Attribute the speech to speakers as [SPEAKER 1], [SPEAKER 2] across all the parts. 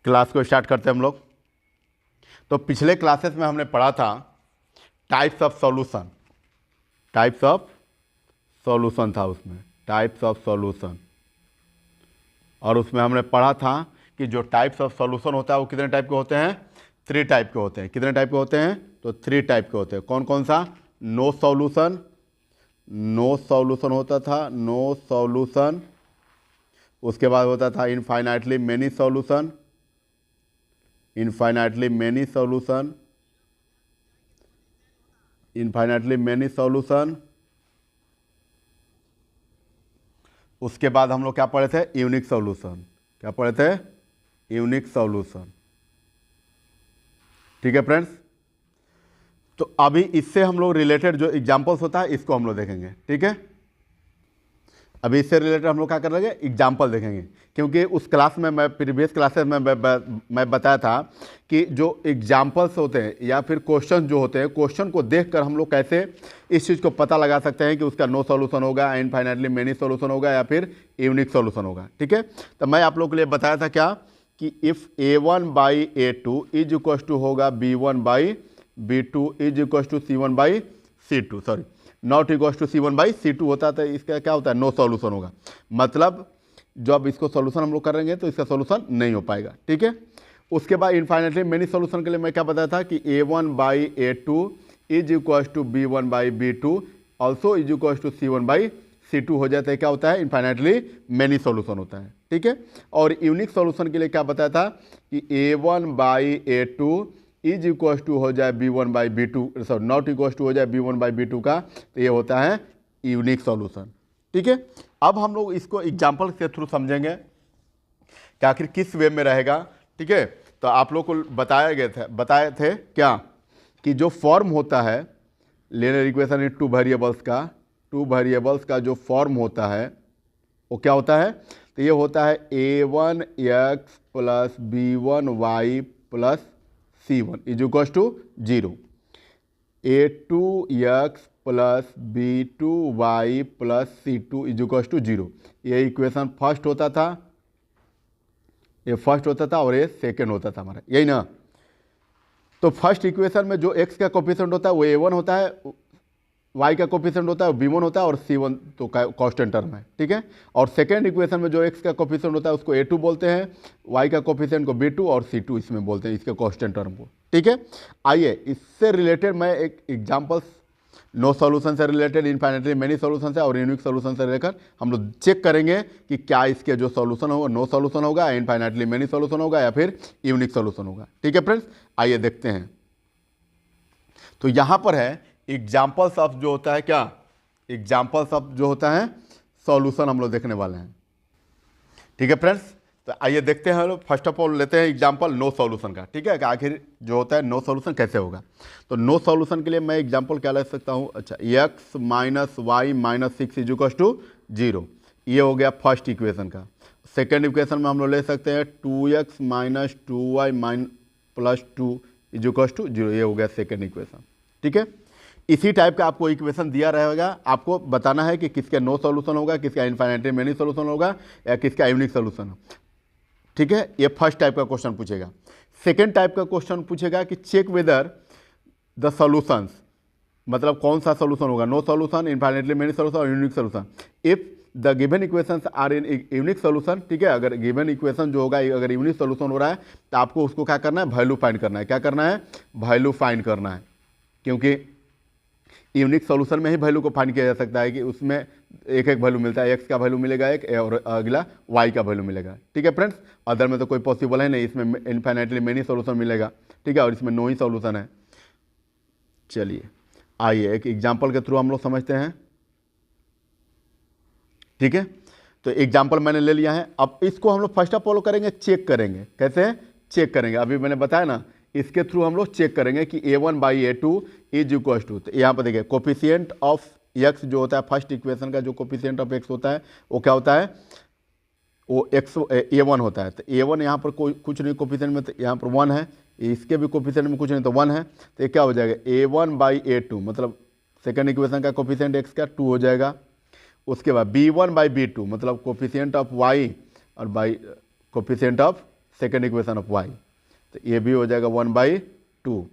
[SPEAKER 1] Class को start करते हैं हम लोग। तो पिछले क्लासेस में हमने पढ़ा था types of solution, types of solution था उसमें, टाइप्स ऑफ सॉल्यूशन। और उसमें हमने पढ़ा था कि जो टाइप्स ऑफ सॉल्यूशन होता है वो कितने टाइप के होते हैं, 3 टाइप के होते हैं। कितने टाइप के होते हैं, तो 3 टाइप के होते हैं। कौन कौन सा, नो सॉल्यूशन, नो सॉल्यूशन होता था, नो सॉल्यूशन। उसके बाद होता था infinitely many solution, infinitely many solution, infinitely many solution. उसके बाद हम लोग क्या पढ़े थे, यूनिक सॉल्यूशन। क्या पढ़े थे, यूनिक सॉल्यूशन। ठीक है फ्रेंड्स। तो अभी इससे हम लोग रिलेटेड जो एग्जांपल्स होता है इसको हम लोग देखेंगे। ठीक है, अभी इससे रिलेटेड हम लोग क्या करेंगे, एग्जाम्पल देखेंगे। क्योंकि उस क्लास में मैं प्रीवियस क्लासेस में मैं बताया था कि जो एग्जाम्पल्स होते हैं या फिर क्वेश्चन जो होते हैं, क्वेश्चन को देखकर हम लोग कैसे इस चीज़ को पता लगा सकते हैं कि उसका नो सॉल्यूशन होगा, इनफाइनाइटली मेनी सॉल्यूशन होगा या फिर यूनिक सॉल्यूशन होगा। ठीक है, तो मैं आप लोग के लिए बताया था क्या कि if A1/A2 is equal to होगा B1/B2 is equal to C1/C2, sorry not equal to C1/C2 होता है, तो इसका क्या होता है, नो सॉल्यूशन होगा। मतलब जब इसको सॉल्यूशन हम लोग करेंगे तो इसका सॉल्यूशन नहीं हो पाएगा। ठीक है, उसके बाद इनफाइनाइटली मेनी सॉल्यूशन के लिए मैं क्या बताया था कि A1/A2 is equal to B1/B2 also is equal to C1/C2 हो जाता है। क्या होता है, इनफाइनाइटली मेनी सॉल्यूशन होता है। ठीक है, और यूनिक सॉल्यूशन के लिए क्या बताया था कि A1/A2 इज इक्वल टू हो जाए B1/B2, sorry not equal to हो जाए B1/B2 का, तो ये होता है यूनिक सॉल्यूशन। ठीक है, अब हम लोग इसको एग्जाम्पल के थ्रू समझेंगे कि आखिर किस वे में रहेगा। ठीक है, तो आप लोग को बताए थे क्या कि जो फॉर्म होता है लीनियर इक्वेशन इन 2 वेरिएबल्स का, 2 वेरिएबल्स का जो फॉर्म होता है वो क्या होता है, तो ये होता है A1x plus B1y plus C1 is equal to 0, A2x plus B2y plus C2 is equal to 0। ये इक्वेशन फर्स्ट होता था, ये फर्स्ट होता था और ये सेकेंड होता था हमारा, यही ना। तो फर्स्ट इक्वेशन में जो x का कोफिशिएंट होता है वो A1 होता है, y का कोफिशिएंट होता है वो B1 होता है और C1 तो कांस्टेंट टर्म है। ठीक है, और सेकेंड इक्वेशन में जो x का कोफिशिएंट होता है उसको A2 बोलते हैं, y का कोफिशिएंट को B2 और C2 इसमें बोलते हैं, इसके कांस्टेंट टर्म को। ठीक है, आइए इससे रिलेटेड मैं एक एग्जांपल्स नो सॉल्यूशन से रिलेटेड, इनफाइनाइटली मेनी सॉल्यूशन से और यूनिक सॉल्यूशन से लेकर हम लोग चेक करेंगे कि क्या इसके जो सॉल्यूशन होगा नो सॉल्यूशन होगा, इनफाइनाइटली मेनी सॉल्यूशन होगा या फिर यूनिक सॉल्यूशन होगा। ठीक है फ्रेंड्स, आइए देखते हैं। तो यहाँ पर है एग्जाम्पल्स ऑफ जो होता है क्या, एग्जाम्पल्स ऑफ जो होता है सॉल्यूशन हम लोग देखने वाले हैं। ठीक है फ्रेंड्स, तो आइए देखते हैं हम लोग। फर्स्ट ऑफ ऑल लेते हैं एग्जाम्पल नो सॉल्यूशन का। ठीक है, कि आखिर जो होता है नो सॉल्यूशन कैसे होगा। तो नो सॉल्यूशन के लिए मैं एग्जाम्पल क्या ले सकता हूँ, अच्छा x minus y minus 6 is equal to 0, ये हो गया फर्स्ट इक्वेशन का। सेकेंड इक्वेशन में हम लोग ले सकते हैं 2x minus 2y plus 2 is equal to 0, ये हो गया सेकेंड इक्वेशन। ठीक है, इसी टाइप का आपको इक्वेशन दिया रहेगा, आपको बताना है कि किसका नो सॉल्यूशन होगा, किसका इनफाइनाइटली मेनी सॉल्यूशन होगा या किसका यूनिक सॉल्यूशन। ठीक है, ये फर्स्ट टाइप का क्वेश्चन पूछेगा। सेकेंड टाइप का क्वेश्चन पूछेगा कि चेक वेदर द सॉल्यूशंस, मतलब कौन सा सॉल्यूशन होगा, no solution, infinitely many solution और unique solution. If the given equations are in unique solution. ठीक है, अगर गिवन इक्वेशन जो होगा अगर यूनिक सॉल्यूशन हो रहा है तो आपको उसको क्या करना है, वैल्यू फाइंड करना है। क्या करना है, वैल्यू फाइंड करना है, क्योंकि यूनिक सॉल्यूशन में ही वैल्यू को फाइंड किया जा सकता है कि उसमें एक एक वैल्यू मिलता है, एक्स का वैल्यू मिलेगा एक और अगला वाई का वैल्यू मिलेगा। ठीक है फ्रेंड्स, अदर में तो कोई पॉसिबल है नहीं, इसमें इनफाइनाइटली मेनी सॉल्यूशन मिलेगा। ठीक है, और इसमें नो ही सॉल्यूशन है। चलिए आइए एक एग्जांपल के थ्रू हम लोग समझते हैं। ठीक है, तो एग्जांपल मैंने ले लिया है। अब इसको हम लोग फर्स्ट ऑफ ऑल करेंगे, चेक करेंगे। कैसे चेक करेंगे, अभी मैंने बताया ना, इसके थ्रू हम लोग चेक करेंगे कि A1/A2 इज इक्वल टू, तो यहाँ पर देखिए कोफिशिएंट ऑफ x जो होता है फर्स्ट इक्वेशन का जो कोफिशिएंट ऑफ x होता है वो क्या होता है, वो A1 होता है। तो A1 यहाँ पर कोई कुछ नहीं कोफिशिएंट में, तो यहाँ पर 1 है, इसके भी कोफिशिएंट में कुछ नहीं तो 1 है, तो ये क्या हो जाएगा A1/A2, मतलब सेकेंड इक्वेशन का कोफिशिएंट x का 2 हो जाएगा। उसके बाद B1/B2 मतलब कोफिशिएंट ऑफ y और by coefficient of second equation of y, तो ये भी हो जाएगा 1/2।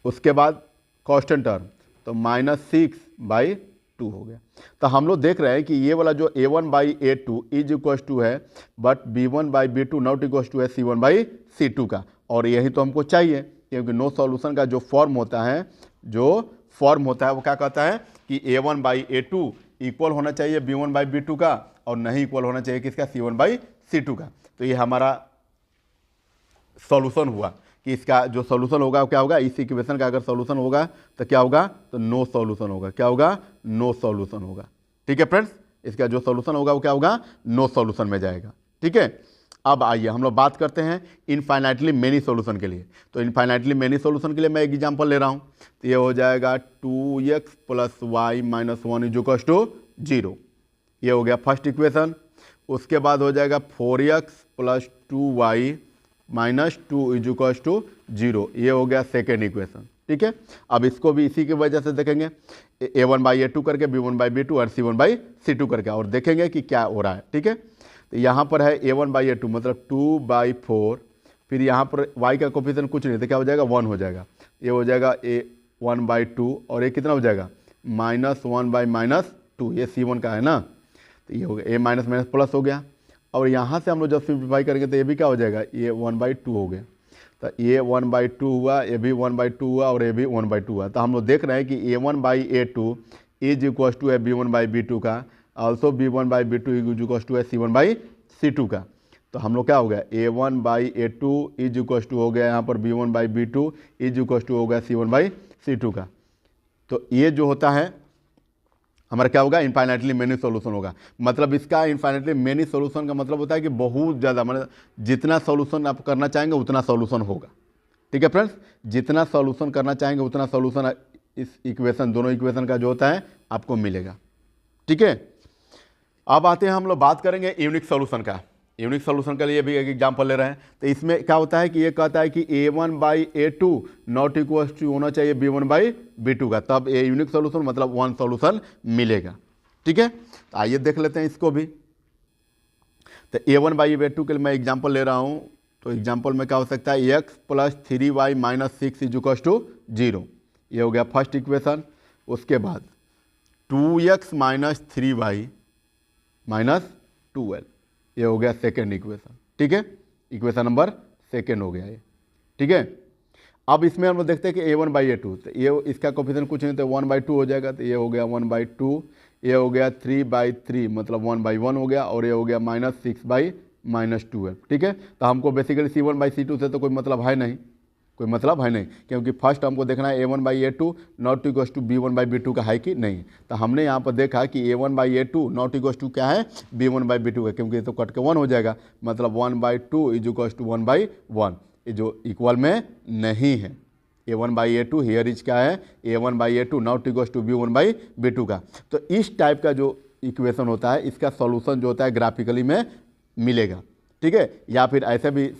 [SPEAKER 1] उसके बाद कांस्टेंट टर्म तो -6/2 हो गया। तो हम लोग देख रहे हैं कि ये वाला जो a1/a2 इज इक्वल टू है but b1/b2 not equal to है c1/c2 का, और यही तो हमको चाहिए क्योंकि नो सॉल्यूशन का जो फॉर्म होता है वो क्या कहता है कि a1/a2 इक्वल होना चाहिए b1/b2 का और नहीं इक्वल होना चाहिए किसका, c1/c2 का। तो ये हमारा सॉल्यूशन हुआ कि इसका जो सॉल्यूशन होगा क्या होगा, इस इक्वेशन का अगर सॉल्यूशन होगा तो क्या होगा, तो नो सॉल्यूशन होगा। क्या होगा, नो सॉल्यूशन होगा। ठीक है फ्रेंड्स, इसका जो सॉल्यूशन होगा वो क्या होगा, नो सॉल्यूशन में जाएगा। ठीक है, अब आइए हम लोग बात करते हैं इनफाइनाइटली मेनी सॉल्यूशन के लिए। तो इनफाइनाइटली मेनी सॉल्यूशन के लिए मैं एक एग्जांपल ले रहा हूं, तो ये हो जाएगा 2x + y - 1 = 0। ये हो गया फर्स्ट इक्वेशन। उसके बाद हो जाएगा 4x + 2y - 2 = 0। ये हो गया सेकेंड इक्वेशन। ठीक है, अब इसको भी इसी की वजह से देखेंगे a1/a2 करके, b1/b2 और c1/c2 करके, और देखेंगे कि क्या हो रहा है। ठीक है, तो यहाँ पर है a1/a2 मतलब 2/4, फिर यहाँ पर y का कोफिशिएंट कुछ नहीं तो क्या हो जाएगा, 1 हो जाएगा। ये हो जाएगा a1/2 और ये कितना हो जाएगा, -1/-2, ये c1 का है ना, तो ये हो गया a माइनस प्लस हो गया। और यहाँ से हम लोग जब सिंप्लीफाई करेंगे तो ये भी क्या हो जाएगा, ये 1/2 हो गया। तो ये 1/2 हुआ, ये भी 1/2 हुआ और ये भी 1/2 हुआ। तो हम लोग देख रहे हैं कि a1/a2 इज इक्वल टू है b1/b2 का, also b1/b2 is equal to है c1/c2 का। तो हम लोग क्या हो गया, a1/a2 इज इक्वल टू हो गया यहाँ पर b1/b2 इज इक्वल टू हो गया c1/c2 का। तो ये जो होता है हमारा क्या होगा, इनफाइनाइटली मेनी सॉल्यूशन होगा। मतलब इसका इनफाइनाइटली मेनी सॉल्यूशन का मतलब होता है कि बहुत ज़्यादा, मतलब जितना सॉल्यूशन आप करना चाहेंगे उतना सॉल्यूशन होगा। ठीक है फ्रेंड्स, जितना सॉल्यूशन करना चाहेंगे उतना सॉल्यूशन इस इक्वेशन, दोनों इक्वेशन का जो होता है आपको मिलेगा। ठीक है, अब आते हैं हम लोग बात करेंगे यूनिक सॉल्यूशन का। यूनिक सॉल्यूशन के लिए भी एक एग्जांपल ले रहे हैं। तो इसमें क्या होता है कि ये कहता है कि a1/a2 नॉट इक्वल टू होना चाहिए b1/b2 का, तब ये यूनिक सॉल्यूशन मतलब 1 सॉल्यूशन मिलेगा। ठीक है, तो आइए देख लेते हैं इसको भी। तो a1/a2 के लिए मैं एग्जांपल ले रहा हूँ। तो एग्जांपल में क्या हो सकता है, x + 3y - 6 = 0। ये हो गया फर्स्ट इक्वेशन। उसके बाद 2x - 3y - 12, ये हो गया सेकेंड इक्वेशन। ठीक है, इक्वेशन नंबर सेकेंड हो गया ये। ठीक है, अब इसमें हम लोग देखते हैं कि a1/a2, तो ये इसका कोफिशिएंट कुछ नहीं तो 1/2 हो जाएगा, तो ये हो गया 1/2। ये हो गया 3/3 मतलब 1/1 हो गया, और ये हो गया -6/-12। ठीक है, तो हमको बेसिकली c1/c2 से तो कोई मतलब है नहीं, क्योंकि फर्स्ट हमको देखना है a1/a2 not equal to b1/b2 का है कि नहीं। तो हमने यहाँ पर देखा कि a1/a2 नॉट इक्वल टू क्या है, b1/b2 का, क्योंकि ये तो कट के 1 हो जाएगा, मतलब 1/2 इज इक्वल टू 1/1, ये जो इक्वल में नहीं है। a1/a2 हियर इज क्या है, a1/a2 not equal to b1/b2 का। तो इस टाइप का जो इक्वेशन होता है इसका सॉल्यूशन जो होता है ग्राफिकली में मिलेगा। ठीक है, या फिर ऐसे भी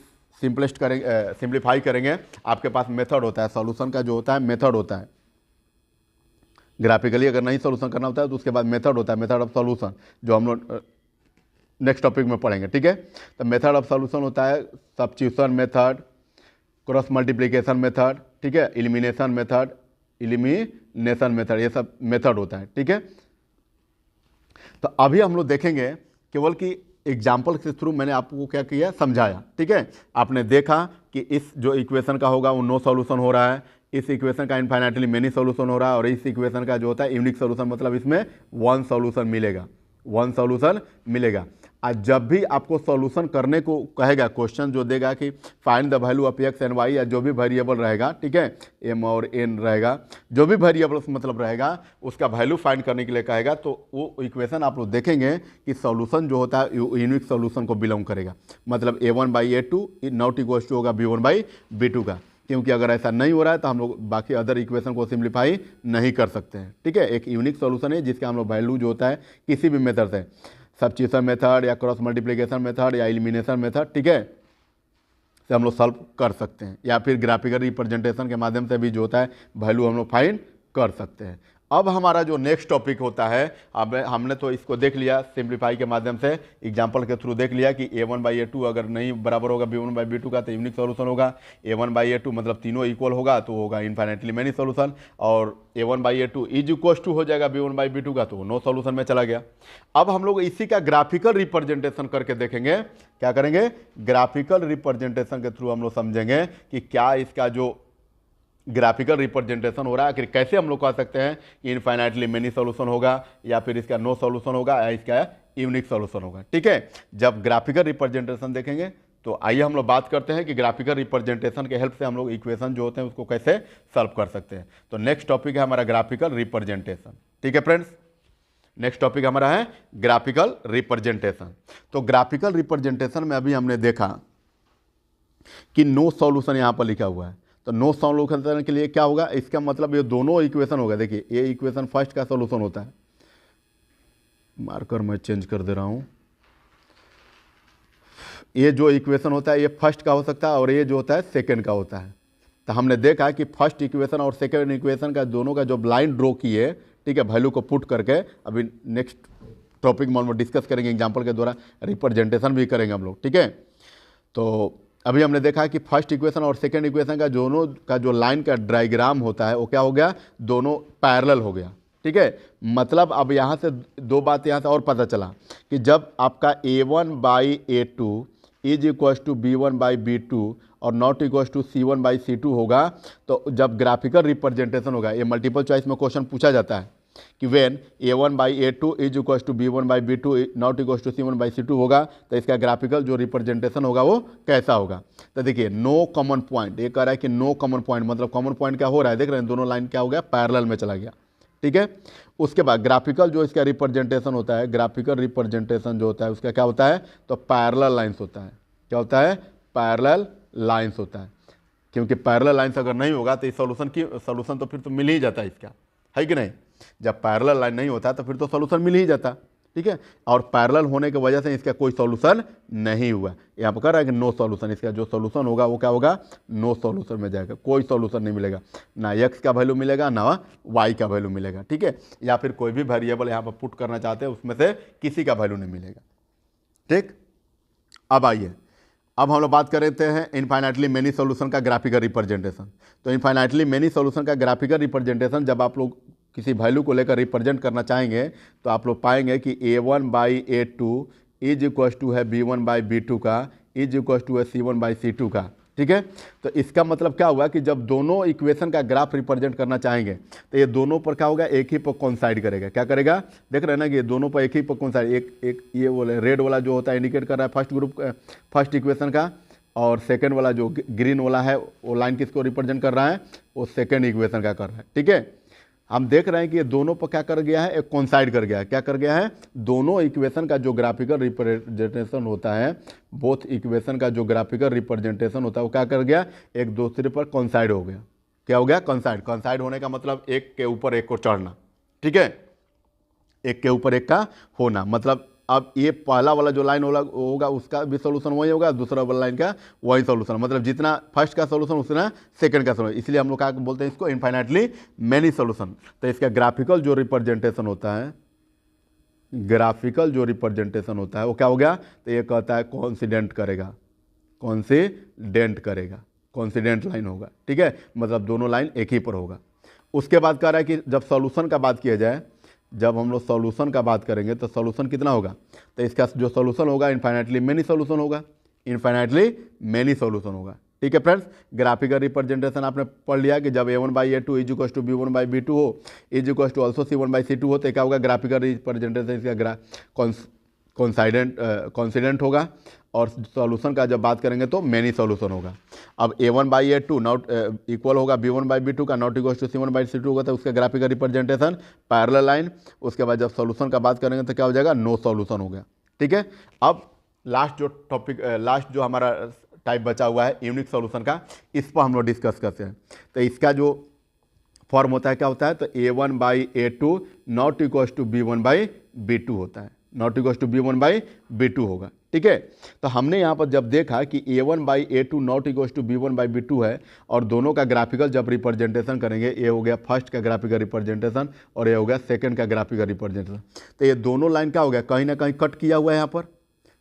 [SPEAKER 1] सिंप्लीफाई करेंगे, आपके पास मेथड होता है, सॉल्यूशन का जो होता है मेथड होता है। ग्राफिकली अगर नहीं सॉल्यूशन करना होता है तो उसके बाद मेथड होता है, मेथड ऑफ सॉल्यूशन, जो हम लोग नेक्स्ट टॉपिक में पढ़ेंगे। ठीक है, तो मेथड ऑफ सॉल्यूशन होता है substitution method, cross multiplication method, ठीक है, एलिमिनेशन मेथड, ये सब मेथड होता है। ठीक है, तो अभी हम लोग देखेंगे केवल कि एग्जाम्पल के थ्रू मैंने आपको क्या किया, समझाया। ठीक है, आपने देखा कि इस जो इक्वेशन का होगा वो नो सॉल्यूशन हो रहा है, इस इक्वेशन का इनफाइनाइटली मेनी सॉल्यूशन हो रहा है, और इस इक्वेशन का जो होता है यूनिक सॉल्यूशन मतलब इसमें 1 सॉल्यूशन मिलेगा। आज जब भी आपको सॉल्यूशन करने को कहेगा, क्वेश्चन जो देगा कि find the value of x and y, या जो भी वेरिएबल रहेगा, ठीक है, m और n रहेगा, जो भी वेरिएबल मतलब रहेगा उसका वैल्यू फाइंड करने के लिए कहेगा, तो वो इक्वेशन आप लोग देखेंगे कि सॉल्यूशन जो होता है यूनिक सॉल्यूशन को बिलोंग करेगा। मतलब a1/a2 नॉट इक्वल टू होगा b1/b2 का, क्योंकि अगर ऐसा नहीं हो रहा है तो हम लोग बाकी अदर इक्वेशन को सिंप्लीफाई नहीं कर सकते हैं। ठीक है, एक यूनिक सॉल्यूशन है जिसका हम लोग वैल्यू जो होता है किसी भी मेथड से, सब्स्टिट्यूशन मेथड या क्रॉस मल्टीप्लिकेशन मेथड या एलिमिनेशन मेथड, ठीक है, से हम लोग सॉल्व कर सकते हैं, या फिर ग्राफिकल रिप्रेजेंटेशन के माध्यम से भी जो होता है वैल्यू हम लोग फाइंड कर सकते हैं। अब हमारा जो नेक्स्ट टॉपिक होता है, अब हमने तो इसको देख लिया सिंप्लीफाई के माध्यम से, एग्जांपल के थ्रू देख लिया कि a1/a2 अगर नहीं बराबर होगा b1/b2 का तो यूनिक सॉल्यूशन होगा। a1/a2 मतलब तीनों इक्वल होगा तो होगा इनफाइनाइटली मैनी सॉल्यूशन, और a1/a2 इज इक्वल टू हो जाएगा b1/b2 का तो नो सॉल्यूशन में चला गया। अब हम लोग इसी का ग्राफिकल रिप्रेजेंटेशन करके देखेंगे। क्या करेंगे? ग्राफिकल रिप्रेजेंटेशन के थ्रू हम लोग समझेंगे कि क्या इसका जो ग्राफिकल रिप्रेजेंटेशन हो रहा है, आखिर कैसे हम लोग कह सकते हैं कि इनफाइनाइटली मेनी सॉल्यूशन होगा, या फिर इसका नो सॉल्यूशन होगा, या इसका यूनिक सॉल्यूशन होगा। ठीक है, जब ग्राफिकल रिप्रेजेंटेशन देखेंगे तो आइए हम लोग बात करते हैं कि ग्राफिकल रिप्रेजेंटेशन के हेल्प से हम लोग इक्वेशन जो होते हैं उसको कैसे सॉल्व कर सकते हैं। तो नेक्स्ट टॉपिक है हमारा ग्राफिकल रिप्रेजेंटेशन। ठीक है फ्रेंड्स, नेक्स्ट टॉपिक हमारा है ग्राफिकल रिप्रेजेंटेशन। तो ग्राफिकल रिप्रेजेंटेशन में अभी हमने देखा कि नो सॉल्यूशन यहाँ पर लिखा हुआ है, तो नो सॉल्यूशन के लिए क्या होगा? इसका मतलब ये दोनों इक्वेशन होगा। देखिए ये इक्वेशन फर्स्ट का सॉल्यूशन होता है, मार्कर मैं चेंज कर दे रहा हूँ। ये जो इक्वेशन होता है ये फर्स्ट का हो सकता है और ये जो होता है सेकंड का होता है। तो हमने देखा कि फर्स्ट इक्वेशन और सेकंड इक्वेशन का दोनों का जो ब्लाइंड ड्रॉ किए, ठीक है, वैल्यू को पुट करके, अभी नेक्स्ट टॉपिक में हम लोग डिस्कस करेंगे, एग्जाम्पल के द्वारा रिप्रेजेंटेशन भी करेंगे हम लोग। ठीक है, तो अभी हमने देखा कि फर्स्ट इक्वेशन और सेकंड इक्वेशन का दोनों का जो लाइन का डायग्राम होता है वो क्या हो गया? दोनों पैरेलल हो गया। ठीक है, मतलब अब यहाँ से दो बात यहाँ से और पता चला कि जब आपका a1/a2 is equal to b1/b2 और नॉट इक्वल टू c1/c2 होगा, तो जब ग्राफिकल रिप्रेजेंटेशन होगा, ये मल्टीपल चॉइस में क्वेश्चन पूछा जाता है कि when a1/a2 is equal to b1/b2 not equal to c1/c2 होगा, तो इसका ग्राफिकल जो रिप्रेजेंटेशन होगा वो कैसा होगा? तो देखिए नो कॉमन पॉइंट, ये कह रहा है कि नो कॉमन पॉइंट, मतलब कॉमन पॉइंट क्या हो रहा है? देख रहे हैं दोनों लाइन क्या हो गया? पैरेलल में चला गया। ठीक है, उसके बाद ग्राफिकल जो इसका रिप्रेजेंटेशन होता है, ग्राफिकल रिप्रेजेंटेशन जो होता है उसका क्या होता है? तो पैरेलल लाइन्स होता है। क्या होता है? पैरेलल लाइन्स होता है, क्योंकि पैरेलल लाइन्स अगर नहीं होगा तो इस सॉल्यूशन तो फिर तो मिल ही जाता है इसका, है कि नहीं? जब पैरेलल लाइन नहीं होता तो फिर तो सॉल्यूशन मिल ही जाता। ठीक है, और पैरेलल होने की वजह से इसका कोई सॉल्यूशन नहीं हुआ। यहाँ पर कह रहा है कि नो सॉल्यूशन, इसका जो सॉल्यूशन होगा वो क्या होगा? नो सॉल्यूशन में जाएगा, कोई सॉल्यूशन नहीं मिलेगा, ना एक्स का वैल्यू मिलेगा ना वाई का वैल्यू मिलेगा। ठीक है, या फिर कोई भी वेरिएबल यहाँ पर पुट करना चाहते हैं उसमें से किसी का वैल्यू नहीं मिलेगा। ठीक, अब आइए, अब हम लोग बात कर रहे हैं इनफाइनाइटली मेनी सॉल्यूशन का ग्राफिकल रिप्रेजेंटेशन। तो इनफाइनाइटली मेनी सॉल्यूशन का ग्राफिकल रिप्रेजेंटेशन जब आप लोग किसी वैल्यू को लेकर रिप्रेजेंट करना चाहेंगे तो आप लोग पाएंगे कि a1/a2 इज इक्वल टू है b1/b2 का इज इक्वल टू है c1/c2 का। ठीक है, तो इसका मतलब क्या हुआ कि जब दोनों इक्वेशन का ग्राफ रिप्रेजेंट करना चाहेंगे तो ये दोनों पर क्या होगा? एक ही पर कोइंसाइड करेगा। क्या करेगा? देख रहे हैं ना कि ये दोनों पर एक ही पर कोइंसाइड, एक ये बोले रेड वाला जो होता है इंडिकेट कर रहा है फर्स्ट ग्रुप फर्स्ट इक्वेशन का, और सेकेंड वाला जो ग्रीन वाला है वो लाइन किसको रिप्रेजेंट कर रहा है? वो सेकेंड इक्वेशन का कर रहा है। ठीक है, हम देख रहे हैं कि ये दोनों पर क्या कर गया है? एक कोइंसाइड कर गया है। क्या कर गया है? दोनों इक्वेशन का जो ग्राफिकल रिप्रेजेंटेशन होता है, बोथ इक्वेशन का जो ग्राफिकल रिप्रेजेंटेशन होता है वो क्या कर गया? एक दूसरे पर कोइंसाइड हो गया। क्या हो गया? कोइंसाइड। कोइंसाइड होने का मतलब एक के ऊपर एक को चढ़ना। ठीक है, एक के ऊपर एक का होना, मतलब अब ये पहला वाला जो लाइन होगा उसका भी सॉल्यूशन वही होगा, दूसरा वाला लाइन का वही सॉल्यूशन, मतलब जितना फर्स्ट का सॉल्यूशन उतना सेकंड का सॉल्यूशन, इसलिए हम लोग क्या बोलते हैं इसको? Infinitely many solution. तो इसका ग्राफिकल जो रिप्रेजेंटेशन होता है, ग्राफिकल जो रिप्रेजेंटेशन होता है वो क्या हो गया? तो ये कहता है कोइंसिडेंट करेगा, कोइंसिडेंट करेगा, कोइंसिडेंट लाइन होगा। ठीक है, मतलब दोनों लाइन एक ही पर होगा। उसके बाद कह रहा है कि जब सॉल्यूशन का बात किया जाए, जब हम लोग सॉल्यूशन का बात करेंगे तो सॉल्यूशन कितना होगा? तो इसका जो सॉल्यूशन होगा इनफाइनाइटली मेनी सॉल्यूशन होगा, इनफाइनाइटली मेनी सॉल्यूशन होगा। ठीक है फ्रेंड्स, ग्राफिकल रिप्रेजेंटेशन आपने पढ़ लिया कि जब a1/a2 is equal to b1/b2 हो is equal to also c1/c2 हो तो क्या होगा? ग्राफिकल रिप्रेजेंटेशन इसका कॉन्सिडेंट होगा, और सॉल्यूशन का जब बात करेंगे तो मेनी सॉल्यूशन होगा। अब a1/a2 नॉट इक्वल होगा b1/b2 का, नॉट इक्वल टू c1/c2 होगा, तो उसका ग्राफिकल रिप्रेजेंटेशन पैरेलल लाइन। उसके बाद जब सॉल्यूशन का बात करेंगे तो क्या हो जाएगा? नो सॉल्यूशन हो गया। ठीक है, अब लास्ट जो हमारा टाइप बचा हुआ है यूनिक सॉल्यूशन का, इस पर हम लोग डिस्कस करते हैं। तो इसका जो फॉर्म होता है क्या होता है? तो a1/a2 not equal to b1/b2 होता है, नॉट इक्वल टू b1/b2 होगा। ठीक है, तो हमने यहाँ पर जब देखा कि a1/a2 not equal to b1/b2 है और दोनों का ग्राफिकल जब रिप्रेजेंटेशन करेंगे, ये हो गया फर्स्ट का ग्राफिकल रिप्रेजेंटेशन और ये हो गया सेकंड का ग्राफिकल रिप्रेजेंटेशन, तो ये दोनों लाइन क्या हो गया, कहीं ना कहीं कट किया हुआ है यहाँ पर।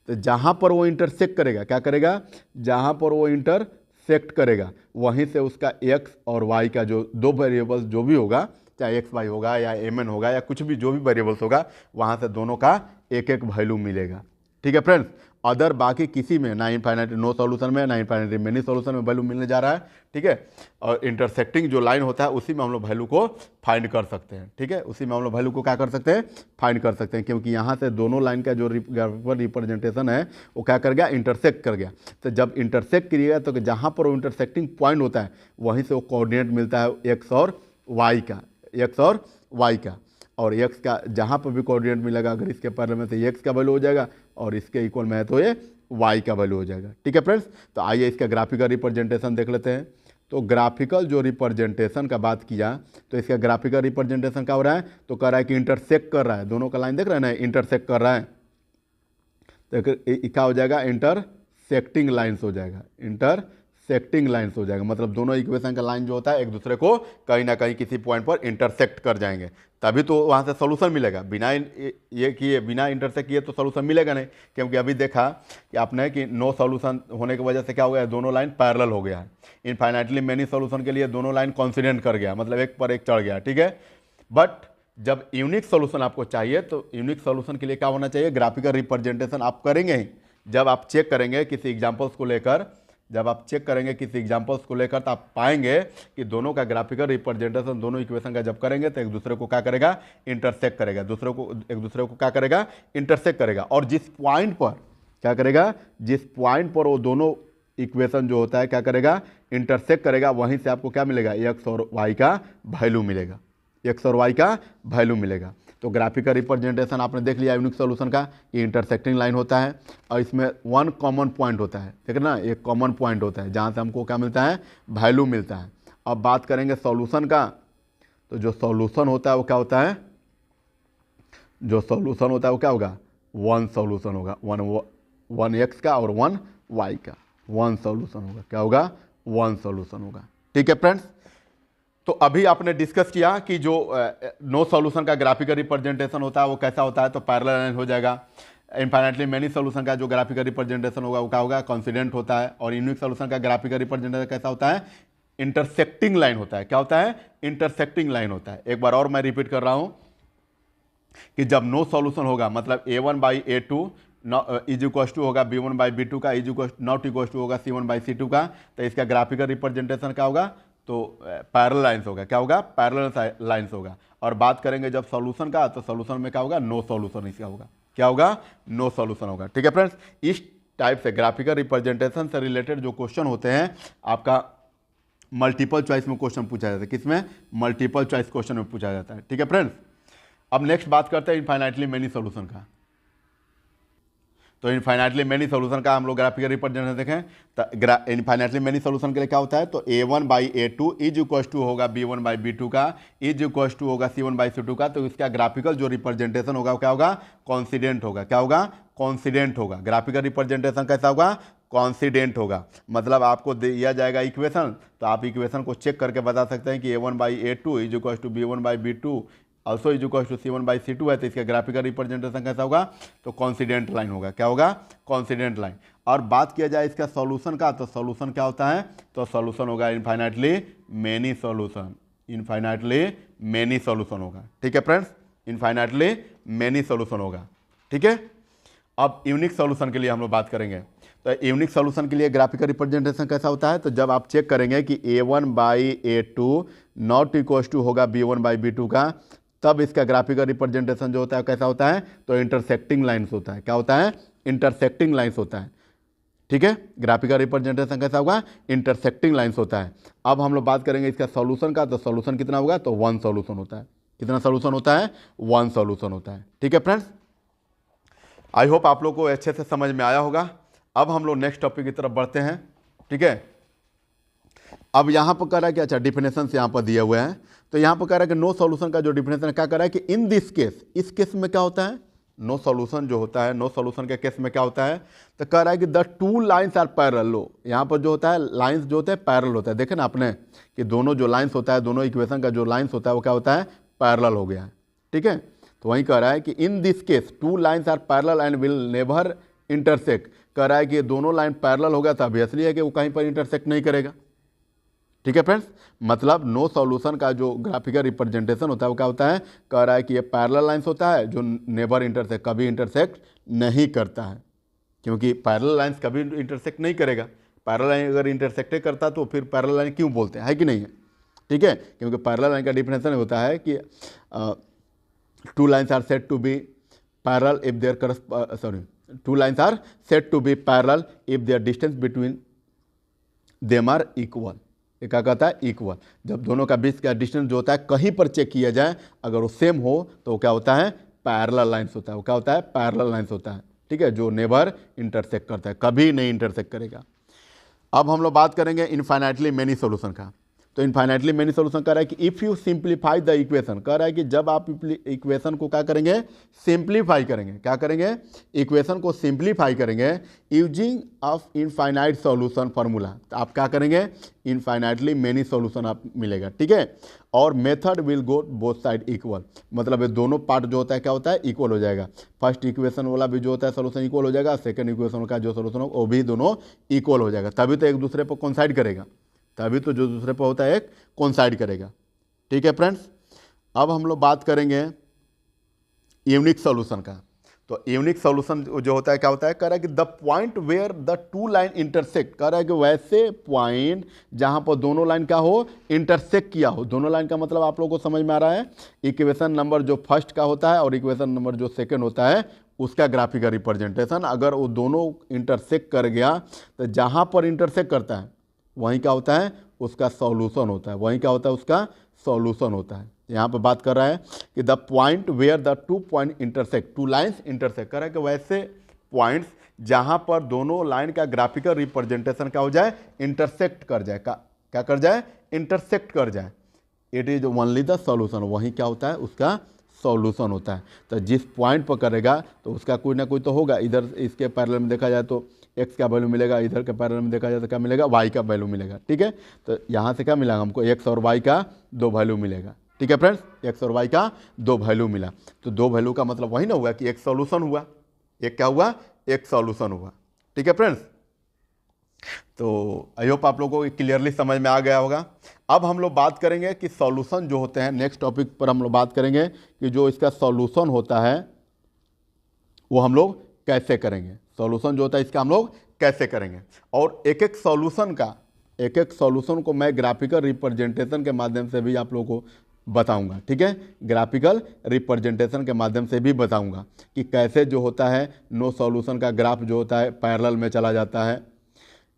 [SPEAKER 1] तो जहाँ पर वो इंटरसेक्ट करेगा, क्या करेगा, जहाँ पर वो इंटरसेक्ट करेगा वहीं से उसका एक्स और वाई का जो दो वेरिएबल्स जो भी होगा, चाहे एक्स वाई होगा या mn होगा या कुछ भी जो भी वेरिएबल्स होगा, वहाँ से दोनों का एक एक वैल्यू मिलेगा। ठीक है फ्रेंड्स, अदर बाकी किसी में ना इनफाइनाइट नो सॉल्यूशन में ना इनफाइनाइट मेनी सॉल्यूशन में वैल्यू मिलने जा रहा है। ठीक है, और इंटरसेक्टिंग जो लाइन होता है उसी में हम लोग वैल्यू को फाइंड कर सकते हैं। ठीक है, उसी में हम लोग वैल्यू को क्या कर सकते हैं, फाइंड कर सकते हैं, क्योंकि यहाँ से दोनों लाइन का जो रिप्रेजेंटेशन है वो क्या कर गया, इंटरसेक्ट कर गया। तो जब इंटरसेक्ट करिएगा तो जहाँ पर वो इंटरसेक्टिंग पॉइंट होता है वहीं से वो कोऑर्डिनेट मिलता है एक्स और वाई का, एक्स और वाई का, और एक्स का जहाँ पर भी कोऑर्डिनेट मिलेगा अगर इसके पैरेलल में तो एक्स का वैल्यू हो जाएगा और इसके इक्वल में है तो ये वाई का वैल्यू हो जाएगा। ठीक है फ्रेंड्स, तो आइए इसका ग्राफिकल रिप्रेजेंटेशन देख लेते हैं। तो ग्राफिकल जो रिप्रेजेंटेशन का बात किया तो इसका ग्राफिकल रिप्रेजेंटेशन क्या हो रहा है, तो कह रहा है कि इंटरसेक्ट कर रहा है, दोनों का लाइन देख रहे हैं ना, इंटरसेक्ट कर रहा है, तो क्या हो जाएगा, इंटरसेक्टिंग लाइन्स हो जाएगा, इंटरसेक्टिंग लाइन्स हो जाएगा। मतलब दोनों इक्वेशन का लाइन जो होता है एक दूसरे को कहीं ना कहीं किसी पॉइंट पर इंटरसेक्ट कर जाएंगे, तभी तो वहाँ से सोल्यूशन मिलेगा। बिना ये किए, बिना इंटरसेक्ट किए तो सोल्यूशन मिलेगा नहीं, क्योंकि अभी देखा कि आपने कि नो सोल्यूशन होने की वजह से क्या हो गया, दोनों लाइन पैरेलल हो गया है। इनफाइनाइटली मेनी सोल्यूशन के लिए दोनों लाइन कॉन्सिडेंट कर गया, मतलब एक पर एक चढ़ गया। ठीक है, बट जब यूनिक सोल्यूशन आपको चाहिए तो यूनिक सोल्यूशन के लिए क्या होना चाहिए, ग्राफिकल रिप्रेजेंटेशन आप करेंगे ही। जब आप चेक करेंगे किसी एग्जाम्पल्स को लेकर, जब आप चेक करेंगे किसी एग्जाम्पल्स को लेकर तो आप पाएंगे कि दोनों का ग्राफिकल रिप्रेजेंटेशन दोनों इक्वेशन का जब करेंगे तो एक दूसरे को क्या करेगा, इंटरसेक्ट करेगा, एक दूसरे को क्या करेगा, इंटरसेक्ट करेगा। और जिस पॉइंट पर क्या करेगा, जिस पॉइंट पर वो दोनों इक्वेशन जो होता है क्या करेगा, इंटरसेक्ट करेगा, वहीं से आपको क्या मिलेगा, एक्स और वाई का वैल्यू मिलेगा, एक्स और वाई का वैल्यू मिलेगा। तो ग्राफिकल रिप्रेजेंटेशन आपने देख लिया यूनिक सॉल्यूशन का, ये इंटरसेक्टिंग लाइन होता है और इसमें वन कॉमन पॉइंट होता है, ठीक है ना, एक कॉमन पॉइंट होता है जहाँ से हमको क्या मिलता है, वैल्यू मिलता है। अब बात करेंगे सॉल्यूशन का, तो जो सॉल्यूशन होता है वो क्या होता है, जो सॉल्यूशन होता है वो क्या होगा, वन सॉल्यूशन होगा, वन एक्स का और वन वाई का, वन सॉल्यूशन होगा, क्या होगा, वन सॉल्यूशन होगा। ठीक है फ्रेंड्स, तो अभी आपने डिस्कस किया कि जो नो सॉल्यूशन का ग्राफिकल रिप्रेजेंटेशन होता है वो कैसा होता है, तो पैरेलल लाइन हो जाएगा। इनफाइनाइटली मेनी सॉल्यूशन का जो ग्राफिकल रिप्रेजेंटेशन होगा वो क्या होगा, कॉन्सिडेंट होता है। और यूनिक सॉल्यूशन का ग्राफिकल रिप्रेजेंटेशन कैसा होता है, इंटरसेक्टिंग लाइन होता है। क्या होता है, इंटरसेक्टिंग लाइन होता है। एक बार और मैं रिपीट कर रहा हूं कि जब नो सॉल्यूशन होगा मतलब a1/a2 इज इक्वल टू होगा b1/b2 का, is equal not equal to होगा c1/c2 का, तो इसका ग्राफिकल रिप्रेजेंटेशन क्या होगा, तो पैरेलल लाइंस होगा। क्या होगा, पैरेलल लाइंस होगा। और बात करेंगे जब सॉल्यूशन का, तो सॉल्यूशन में क्या होगा, नो सॉल्यूशन इसका होगा। क्या होगा, नो सॉल्यूशन होगा। ठीक है फ्रेंड्स, इस टाइप से ग्राफिकल रिप्रेजेंटेशन से रिलेटेड जो क्वेश्चन होते हैं आपका मल्टीपल चॉइस में क्वेश्चन पूछा जाता है। किसमें, मल्टीपल चॉइस क्वेश्चन में पूछा जाता है। ठीक है फ्रेंड्स, अब नेक्स्ट बात करते हैं इनफाइनाइटली मेनी सॉल्यूशन का। तो इनफाइनाइटली मेनी सॉल्यूशन का हम लोग ग्राफिकल रिप्रेजेंटेशन देखें तो इनफाइनाइटली मेनी सॉल्यूशन के लिए क्या होता है, तो a1/a2 इज इक्वल टू होगा b1/b2 का, इज इक्वल टू होगा c1/c2 का। तो इसका ग्राफिकल जो रिप्रेजेंटेशन होगा क्या होगा, कॉन्सिडेंट होगा। क्या होगा, कॉन्सिडेंट होगा। ग्राफिकल रिप्रेजेंटेशन कैसा होगा, कॉन्सिडेंट होगा। मतलब आपको दिया जाएगा इक्वेशन, तो आप इक्वेशन को चेक करके बता सकते हैं कि a1/a2 is equal to b1/b2 also is equal to c1/c2 है, तो इसका ग्राफिकल रिप्रेजेंटेशन कैसा होगा, तो कॉन्सिडेंट लाइन होगा। क्या होगा, कॉन्सिडेंट लाइन। और बात किया जाए इसका सॉल्यूशन का, तो सॉल्यूशन क्या होता है, तो सॉल्यूशन होगा infinitely many solution, infinitely many solution होगा। ठीक है फ्रेंड्स, इनफाइनाइटली मेनी सॉल्यूशन होगा। ठीक है, अब यूनिक सॉल्यूशन के लिए हम लोग बात करेंगे। तो यूनिक सॉल्यूशन के लिए ग्राफिकल रिप्रेजेंटेशन कैसा होता है, तो जब आप चेक करेंगे कि a1/a2 नॉट इक्वल टू होगा b1/b2 का, तब इसका ग्राफिकल रिप्रेजेंटेशन जो होता है कैसा होता है, तो इंटरसेक्टिंग लाइंस होता है। क्या होता है, इंटरसेक्टिंग लाइंस होता है। ठीक है, ग्राफिकल रिप्रेजेंटेशन कैसा होगा, इंटरसेक्टिंग लाइंस होता है। अब हम लोग बात करेंगे इसका सॉल्यूशन का, तो सॉल्यूशन कितना होगा, तो वन सॉल्यूशन होता है। कितना सॉल्यूशन होता है, वन सॉल्यूशन होता है। ठीक है फ्रेंड्स, आई होप आप लोग को अच्छे से समझ में आया होगा। अब हम लोग नेक्स्ट टॉपिक की तरफ बढ़ते हैं। ठीक है, अब यहाँ पर कह रहा है कि अच्छा डिफिनेशन यहाँ पर दिए हुए हैं, तो यहाँ पर कह रहा है कि नो सॉल्यूशन का जो डिफिनेशन है क्या कह रहा है कि इन दिस केस, इस केस में क्या होता है, नो सॉल्यूशन जो होता है, नो सॉल्यूशन के केस में क्या होता है, तो कह रहा है कि the two lines are parallel. लो यहाँ पर जो होता है लाइन्स जो होते हैं पैरेलल होता है। देखे ना आपने कि दोनों जो लाइन्स होता है, दोनों इक्वेशन का जो लाइन्स होता है वो क्या होता है, पैरेलल हो गया है। ठीक है, तो वहीं कह रहा है कि in this case two lines are parallel and will never intersect. कह रहा है कि दोनों लाइन पैरेलल हो गया तो ऑब्वियसली है कि वो कहीं पर इंटरसेक्ट नहीं करेगा। ठीक है फ्रेंड्स, मतलब नो सॉल्यूशन का जो ग्राफिकल रिप्रेजेंटेशन होता है वो क्या होता है, कह रहा है कि ये पैरेलल लाइंस होता है जो नेवर इंटरसेक्ट, कभी इंटरसेक्ट नहीं करता है, क्योंकि पैरेलल लाइंस कभी इंटरसेक्ट नहीं करेगा। पैरेलल लाइन अगर इंटरसेक्ट करता तो फिर पैरेलल लाइन क्यों बोलते हैं, है कि नहीं है। ठीक है, क्योंकि पैरेलल लाइन का डिफिनेशन होता है कि two lines are said to be parallel if their two lines are said to be parallel if their distance between them are equal. ये क्या कहता है, इक्वल। जब दोनों का बीच का डिस्टेंस जो होता है कहीं पर चेक किया जाए, अगर वो सेम हो तो वो क्या होता है, पैरेलल लाइंस होता है। वो क्या होता है, पैरेलल लाइंस होता है। ठीक है, जो नेवर इंटरसेक्ट करता है, कभी नहीं इंटरसेक्ट करेगा। अब हम लोग बात करेंगे इनफाइनाइटली मेनी सॉल्यूशन का। तो इनफाइनाइटली मेनी सॉल्यूशन कह रहा है कि if you simplify the equation, कह रहा है कि जब आप इक्वेशन को क्या करेंगे, सिंप्लीफाई करेंगे। क्या करेंगे, इक्वेशन को सिंप्लीफाई करेंगे using of infinite solution formula. तो आप क्या करेंगे, इनफाइनाइटली मेनी सॉल्यूशन आप मिलेगा। ठीक है, और method will go both side equal, मतलब ये दोनों पार्ट जो होता है क्या होता है, इक्वल हो जाएगा। फर्स्ट इक्वेशन वाला भी जो होता है सोल्यूशन इक्वल हो जाएगा, सेकंड इक्वेशन का जो सोल्यूशन हो वो भी दोनों इक्वल हो जाएगा। तभी तो एक दूसरे पर कोइंसाइड करेगा, तभी तो जो दूसरे पर होता है एक कोइंसाइड करेगा। ठीक है फ्रेंड्स, अब हम लोग बात करेंगे यूनिक सॉल्यूशन का। तो यूनिक सॉल्यूशन जो होता है क्या होता है, कह रहा है कि the point where the two line intersect. कह रहा है कि वैसे पॉइंट जहां पर दोनों लाइन का हो, इंटरसेक्ट किया हो। दोनों लाइन का मतलब आप लोगों को समझ में आ रहा है, इक्वेशन नंबर जो फर्स्ट का होता है और इक्वेशन नंबर जो सेकंड होता है उसका ग्राफिकल रिप्रेजेंटेशन, अगर वो दोनों इंटरसेक्ट कर गया तो जहां पर इंटरसेक्ट करता है वहीं क्या होता है, उसका सॉल्यूशन होता है। वहीं क्या होता है, उसका सॉल्यूशन होता है। यहाँ पर बात कर रहा है कि the point where the two point intersect, two lines intersect, कर रहा है कि वैसे पॉइंट्स जहाँ पर दोनों लाइन का ग्राफिकल रिप्रेजेंटेशन क्या हो जाए, इंटरसेक्ट कर जाए। क्या कर जाए, इंटरसेक्ट कर जाए। It is only the solution, वहीं क्या होता है, उसका सॉल्यूशन होता है। तो जिस पॉइंट पर करेगा तो उसका कोई ना कोई तो होगा। इधर इसके पैरेलल में देखा जाए तो x का वैल्यू मिलेगा, इधर के पैरेलल में देखा जाए तो क्या मिलेगा, y का वैल्यू मिलेगा। ठीक है, तो यहाँ से क्या मिला हमको, x और y का दो वैल्यू मिलेगा। ठीक है फ्रेंड्स, x और y का दो वैल्यू मिला। तो दो वैल्यू का मतलब वही ना हुआ कि एक सॉल्यूशन हुआ, एक क्या हुआ, एक सॉल्यूशन हुआ। ठीक है फ्रेंड्स, तो आई होप आप लोगों को क्लियरली समझ में आ गया होगा। अब हम लोग बात करेंगे कि सॉल्यूशन जो होते हैं, नेक्स्ट टॉपिक पर हम लोग बात करेंगे कि जो इसका सॉल्यूशन होता है वो हम लोग कैसे करेंगे। सॉल्यूशन जो होता है इसका हम लोग कैसे करेंगे, और एक एक सॉल्यूशन को मैं ग्राफिकल रिप्रेजेंटेशन के माध्यम से भी आप लोगों को बताऊंगा। ठीक है, ग्राफिकल रिप्रेजेंटेशन के माध्यम से भी बताऊंगा कि कैसे जो होता है नो सॉल्यूशन का ग्राफ जो होता है पैरेलल में चला जाता है,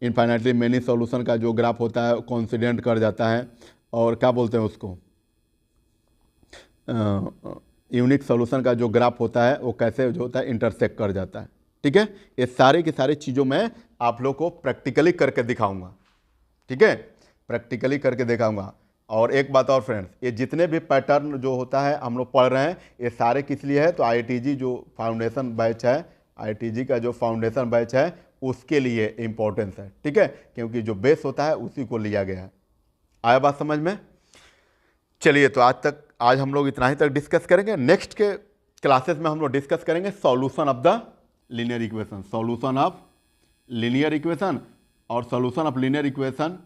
[SPEAKER 1] इनफाइनाइटली मेनी सॉल्यूशन का जो ग्राफ होता है कोइंसिडेंट कर जाता है, और क्या बोलते हैं उसको, यूनिक सॉल्यूशन का जो ग्राफ होता है वो कैसे जो होता है इंटरसेक्ट कर जाता है। ठीक है, ये सारी की सारी चीज़ों में आप लोग को प्रैक्टिकली करके दिखाऊंगा। ठीक है, प्रैक्टिकली करके दिखाऊंगा। और एक बात और फ्रेंड्स, ये जितने भी पैटर्न जो होता है हम लोग पढ़ रहे हैं ये सारे किस लिए है, तो IITG जो फाउंडेशन बैच है, IITG का जो फाउंडेशन बैच है उसके लिए इम्पोर्टेंस है। ठीक है, क्योंकि जो बेस होता है उसी को लिया गया है। आया बात समझ में। चलिए, तो आज हम लोग इतना ही तक डिस्कस करेंगे। नेक्स्ट के क्लासेस में हम लोग डिस्कस करेंगे solution of the linear equation, solution of linear equation, और सॉल्यूशन ऑफ लीनियर इक्वेशन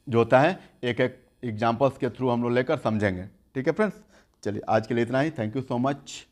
[SPEAKER 1] जो होता है एक एक एग्जांपल्स के थ्रू हम लोग लेकर समझेंगे। ठीक है फ्रेंड्स, चलिए आज के लिए इतना ही। Thank you so much.